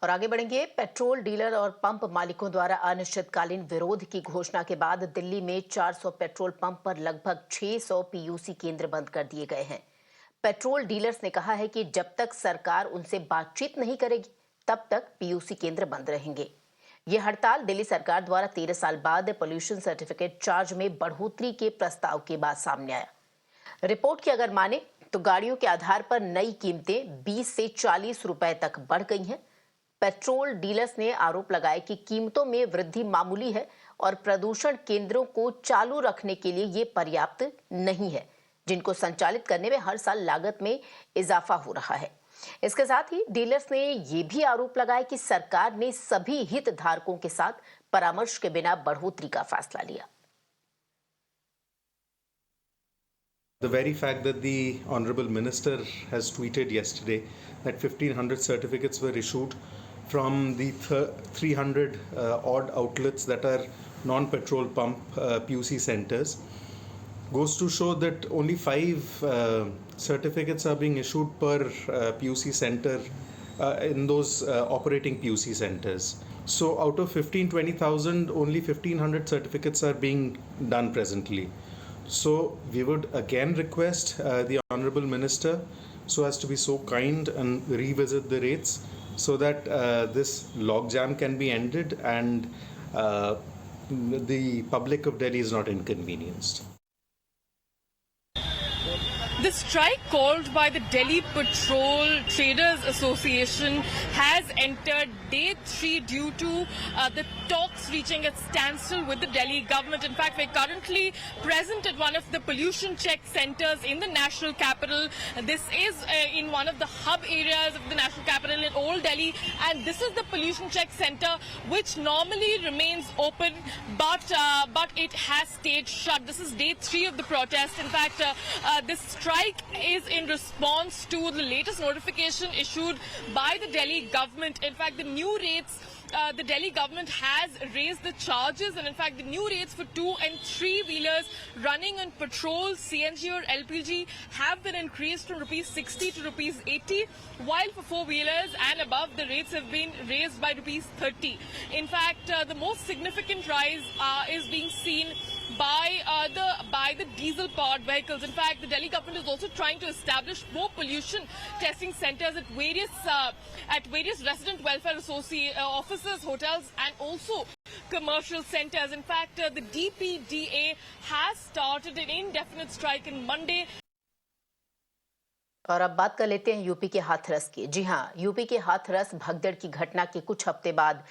और आगे बढ़ेंगे। पेट्रोल डीलर और पंप मालिकों द्वारा अनिश्चितकालीन विरोध की घोषणा के बाद दिल्ली में 400 पेट्रोल पंप पर लगभग 600 पीयूसी केंद्र बंद कर दिए गए हैं। पेट्रोल डीलर्स ने कहा है कि जब तक सरकार उनसे बातचीत नहीं करेगी तब तक पीयूसी केंद्र बंद रहेंगे। ये हड़ताल दिल्ली सरकार द्वारा 13 साल बाद पोल्यूशन सर्टिफिकेट चार्ज में बढ़ोतरी के प्रस्ताव के बाद सामने आया। रिपोर्ट की अगर माने तो गाड़ियों के आधार पर नई कीमतें 20 से 40 रुपए तक बढ़ गई हैं। पेट्रोल डीलर्स ने आरोप लगाया कि कीमतों में वृद्धि मामूली है और प्रदूषण केंद्रों को चालू रखने के लिए ये पर्याप्त नहीं है, जिनको संचालित करने में हर साल लागत में इजाफा हो रहा है। इसके साथ ही डीलर्स ने ये भी आरोप लगाया कि सरकार ने सभी हितधारकों के साथ परामर्श के बिना बढ़ोतरी का फैसला लिया। The very fact that the Honorable Minister has tweeted yesterday that 1500 certificates were issued from the 300 odd outlets that are non-petrol pump PUC centers goes to show that only 5 certificates are being issued per PUC center in those operating PUC centers. So out of 15-20,000, only 1500 certificates are being done presently. So we would again request the Honorable Minister so as to be so kind and revisit the rates so that this logjam can be ended and the public of Delhi is not inconvenienced. The strike called by the Delhi Patrol Traders Association has entered day 3 due to the talks reaching a standstill with the Delhi government. In fact, we're currently present at one of the pollution check centers in the national capital. This is in one of the hub areas of the national capital in Old Delhi, and this is the pollution check center which normally remains open, but it has stayed shut. This is day 3 of the protest. In fact, this strike is in response to the latest notification issued by the Delhi government. In fact, the new rates, the Delhi government has raised the charges, and in fact the new rates for 2 and 3 wheelers running on petrol, CNG or LPG have been increased from rupees 60 to rupees 80, while for 4 wheelers and above the rates have been raised by rupees 30. In fact, the most significant rise is being seen by the diesel powered vehicles. In fact, the Delhi government is also trying to establish more pollution testing centers at various resident welfare offices, hotels and also commercial centers. In fact, the DPDA has started an indefinite strike on Monday. और अब बात कर लेते हैं UP के हाथरस की। जी हां, UP के हाथरस भगदड़ की घटना के कुछ हफ्ते बाद